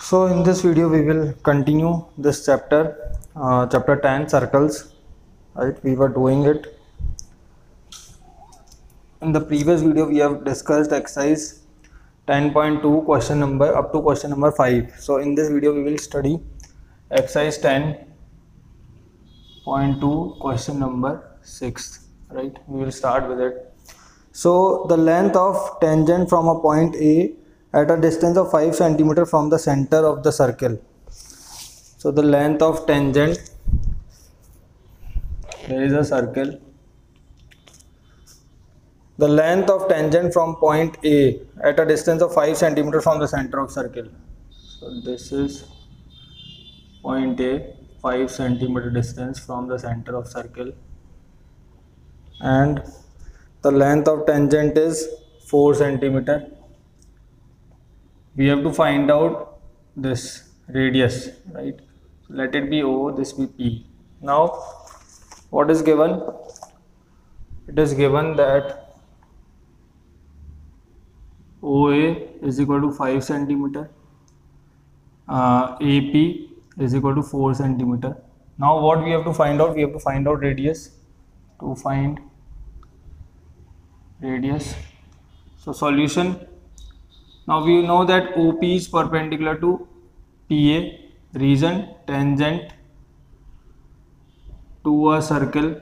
So in this video we will continue this chapter, chapter 10, circles. Right, we were doing it in the previous video. We have discussed exercise 10.2 question number up to question number 5. So in this video we will study exercise 10.2 question number 6. Right, we will start with it. So the length of tangent from a point A at a distance of 5 cm from the center of the circle. So the length of tangent, there is a circle. The length of tangent from point A at a distance of 5 cm from the center of circle. So this is point A, 5 cm distance from the center of circle, and the length of tangent is 4 cm. We have to find out this radius, right? Let it be O, this be P. Now what is given? It is given that OA is equal to 5 cm, AP is equal to 4 cm. Now what we have to find out? We have to find out radius. To find radius, so solution. Now we know that OP is perpendicular to PA, reason tangent to a circle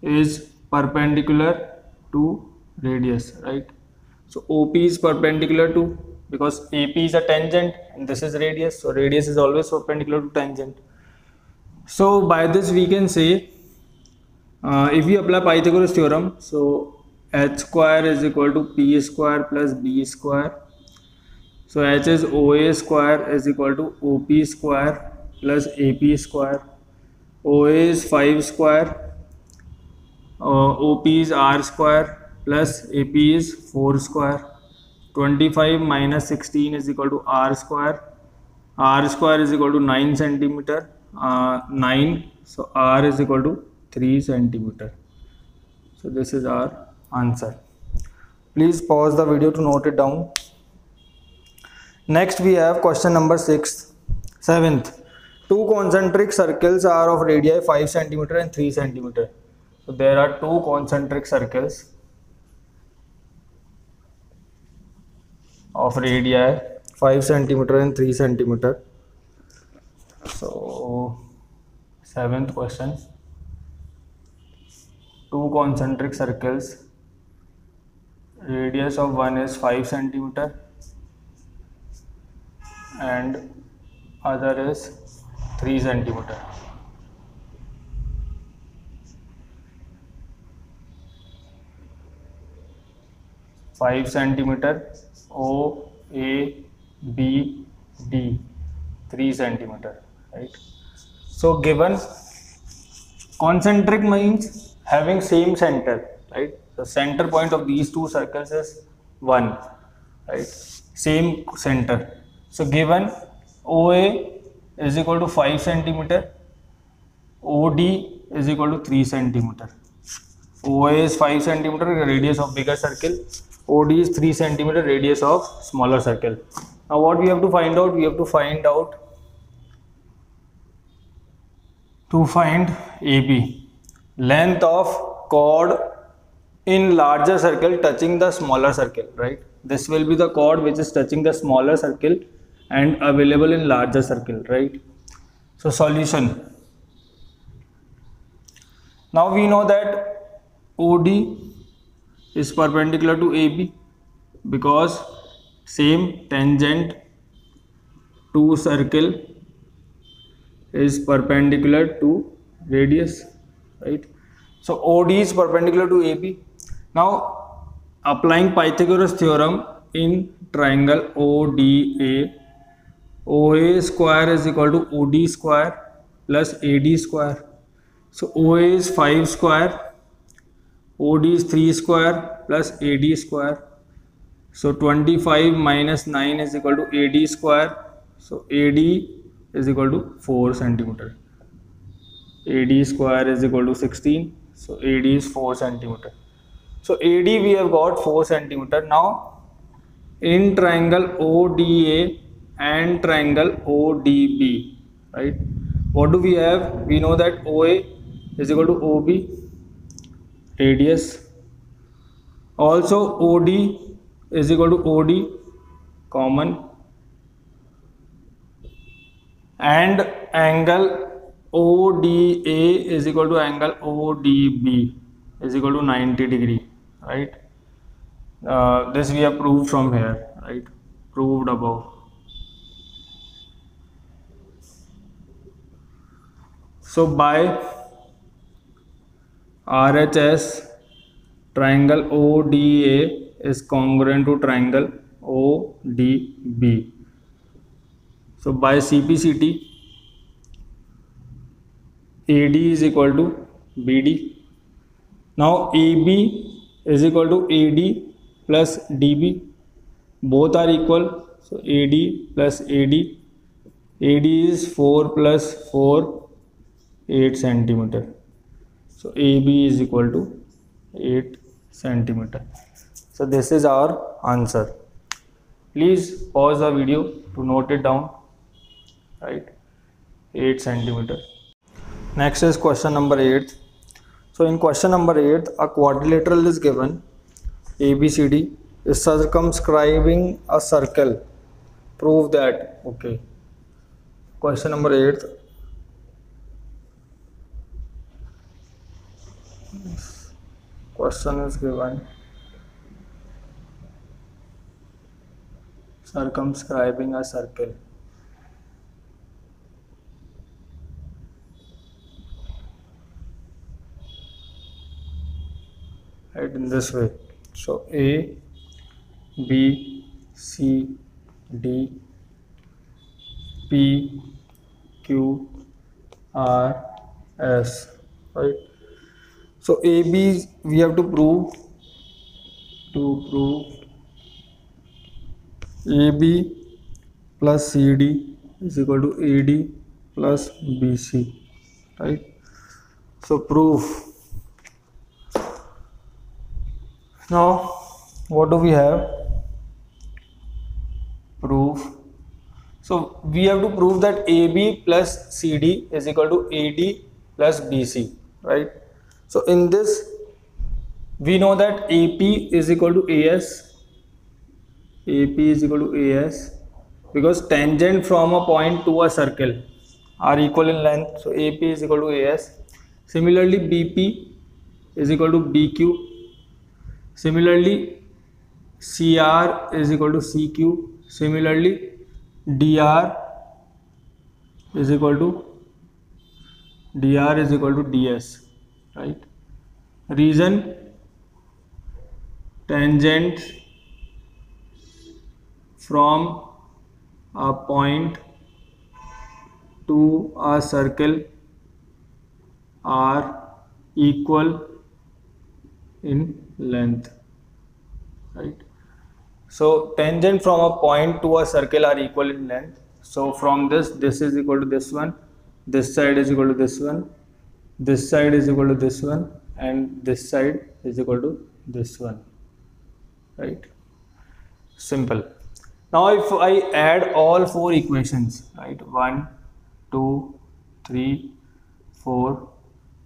is perpendicular to radius, right? So OP is perpendicular to, because AP is a tangent and this is radius, so radius is always perpendicular to tangent. So by this we can say, if we apply Pythagoras theorem, so h square is equal to p square plus b square. So h is OA square is equal to OP square plus AP square. OA is 5 square, OP is r square plus AP is 4 square. 25 minus 16 is equal to r square. R square is equal to 9 cm, 9, so r is equal to 3 cm. So this is our answer. Please pause the video to note it down. Next we have question number 7th. Two concentric circles are of radii 5 cm and 3 cm. So there are two concentric circles of radii 5 cm and 3 cm. So 7th question. Two concentric circles, radius of one is 5 cm and other is 3 cm. Five centimeter, O, A, B, D, 3 cm, right? So given concentric means having same center, right? The center point of these two circles is 1, right? Same center. So given OA is equal to 5 cm, OD is equal to 3 cm. OA is 5 cm, radius of bigger circle. OD is 3 cm, radius of smaller circle. Now what we have to find out? We have to find out, to find AB, length of chord in larger circle touching the smaller circle, right? This will be the chord which is touching the smaller circle and available in larger circle, right? So solution. Now we know that OD is perpendicular to AB because same tangent to circle is perpendicular to radius, right? So OD is perpendicular to AB. Now applying Pythagoras theorem in triangle ODA, OA square is equal to OD square plus AD square. So OA is 5 square, OD is 3 square plus AD square. So 25 minus 9 is equal to AD square. So AD is equal to 4 cm. AD square is equal to 16. So AD is 4 cm. So AD we have got 4 cm. Now in triangle ODA and triangle ODB, right? What do we have? We know that OA is equal to OB, radius. Also OD is equal to OD, common, and angle ODA is equal to angle ODB is equal to 90 degree, right? This we have proved from here, right? Proved above. So by RHS, triangle ODA is congruent to triangle ODB. So by CPCT, AD is equal to BD. Now AB is equal to AD plus DB. Both are equal. So AD plus AD. AD is 4 plus 4, 8 centimeter. So AB is equal to 8 centimeter. So this is our answer. Please pause the video to note it down, right? 8 centimeter. Next is question number 8. So in question number 8, a quadrilateral is given. ABCD is circumscribing a circle. Prove that. Okay. Question number 8. Question is given. Circumscribing a circle. Right, in this way. So A, B, C, D, P, Q, R, S, right? So AB we have to prove AB plus CD is equal to AD plus BC, right? So proof. Now what do we have? Proof. So we have to prove that AB plus CD is equal to AD plus BC, right? So in this we know that AP is equal to AS. AP is equal to AS because tangent from a point to a circle are equal in length. So AP is equal to AS. Similarly BP is equal to BQ. Similarly CR is equal to CQ. Similarly DR is equal to DS, right? Reason, tangent from a point to a circle are equal in length, right? So tangent from a point to a circle are equal in length. So from this is equal to this one, this side is equal to this one, this side is equal to this one, and this side is equal to this one, right? Simple. Now if I add all four equations, right, 1, 2, 3, 4,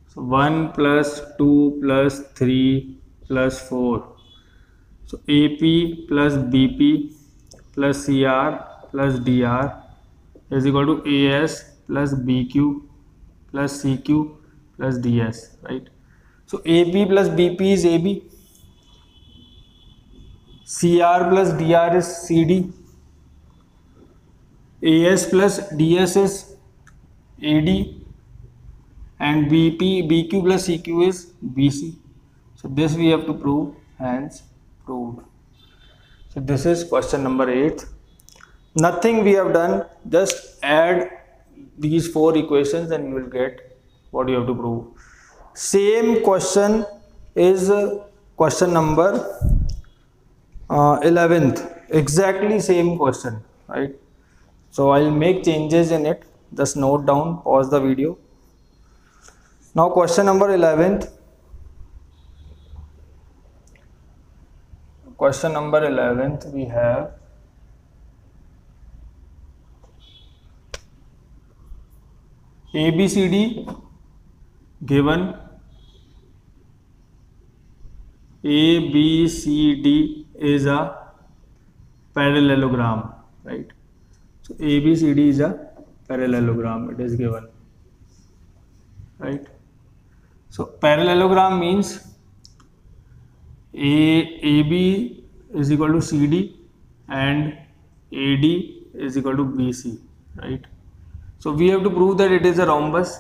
so 1 plus 2 plus 3 plus 4, so AP plus BP plus CR plus DR is equal to AS plus BQ plus CQ plus DS, right? So AP plus BP is AB, CR plus DR is CD, AS plus DS is AD, and BQ plus CQ is BC. So this we have to prove, hence proved. So this is question number 8. Nothing we have done, just add these four equations and you will get what you have to prove. Same question is question number 11th, exactly same question, right? So I'll make changes in it, just note down, pause the video. Now question number 11th. Question number 11th we have ABCD given ABCD is a parallelogram, right? So ABCD is a parallelogram, it is given, right? So parallelogram means AB is equal to CD and AD is equal to BC, right? So we have to prove that it is a rhombus,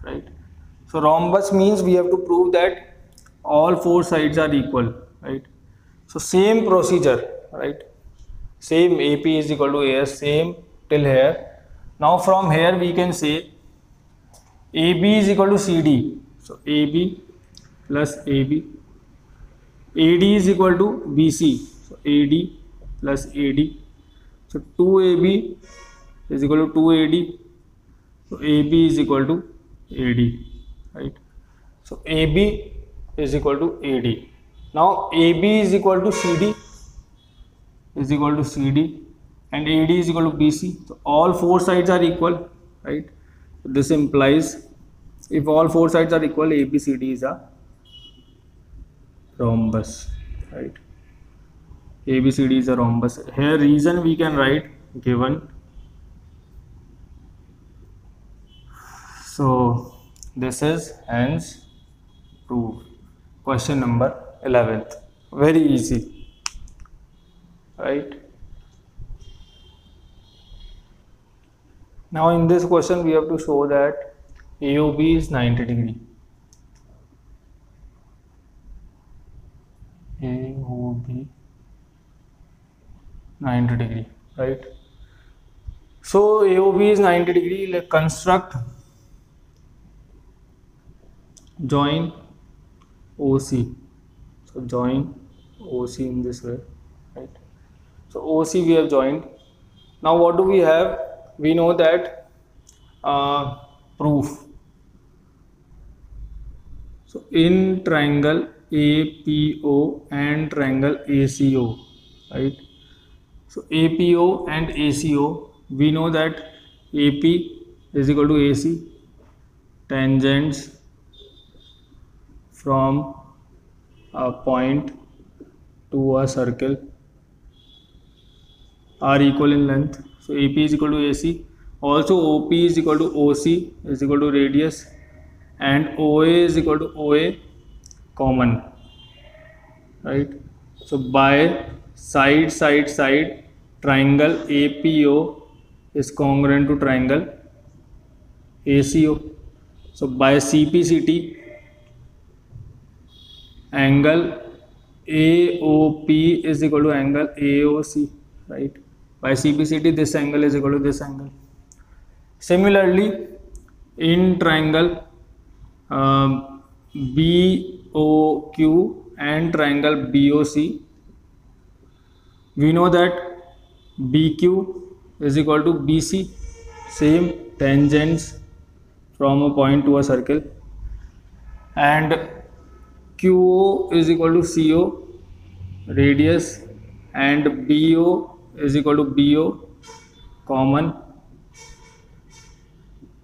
right? So rhombus means we have to prove that all four sides are equal, right? So same procedure, right? Same AP is equal to AS, same till here. Now from here we can say AB is equal to CD. So AB plus AB. AD is equal to BC. So AD plus AD. So 2AB is equal to 2AD. So AB is equal to AD, right? So AB is equal to AD. Now AB is equal to CD and AD is equal to BC. So all four sides are equal, right? So this implies if all four sides are equal, ABCD is a rhombus, right? ABCD is a rhombus. Here reason we can write given. So this is hence proved. Question number 11th. Very easy, right? Now in this question we have to show that AOB is 90 degree. AOB 90 degree, right? So AOB is 90 degree. Like construct join OC. So join OC in this way, right? So OC we have joined. Now what do we have? We know that proof. So in triangle APO and triangle ACO, right? So APO and ACO, we know that AP is equal to AC, tangents from a point to a circle are equal in length. So AP is equal to AC. Also OP is equal to OC is equal to radius and OA is equal to OA common, right? So by side triangle APO is congruent to triangle ACO. So by CPCT angle AOP is equal to angle AOC, right? By CPCT this angle is equal to this angle. Similarly in triangle BOQ and triangle BOC, we know that BQ is equal to BC, same tangents from a point to a circle, and QO is equal to CO, radius, and BO is equal to BO, common.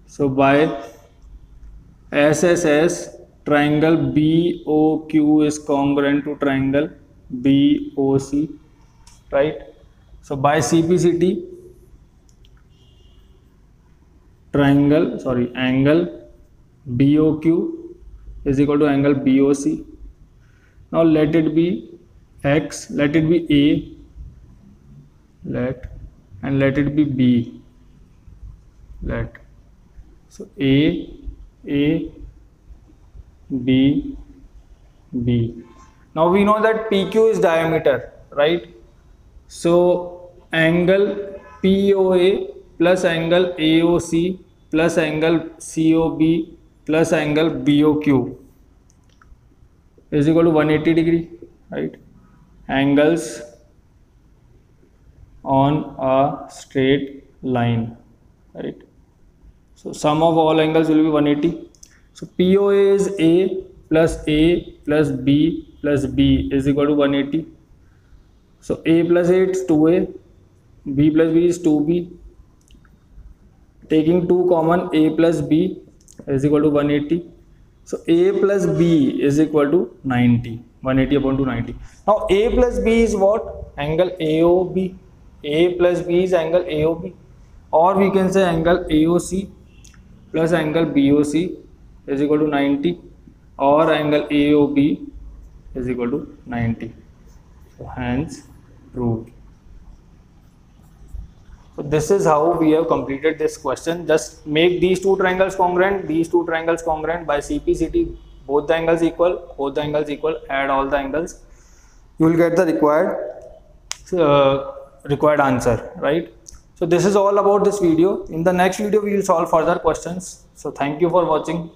So by SSS, triangle BOQ is congruent to triangle BOC, right? So by CPCT, angle BOQ is equal to angle BOC. Now let it be X, let it be A, let it be B, so A, B, B. Now we know that PQ is diameter, right? So angle POA plus angle AOC plus angle COB plus angle BOQ is equal to 180 degree, right? Angles on a straight line, right? So sum of all angles will be 180. So POA is A plus B is equal to 180. So a plus a is 2a, b plus b is 2b. Taking 2 common, a plus b is equal to 180. So a plus b is equal to 90. 180 upon 290. Now a plus b is what? Angle AOB. A plus b is angle AOB, or we can say angle AOC plus angle BOC is equal to 90, or angle AOB is equal to 90. So hence proved. So this is how we have completed this question. Just make these two triangles congruent, by CP/CT, both the angles equal, add all the angles. You will get the required answer, right? So this is all about this video. In the next video we will solve further questions. So thank you for watching.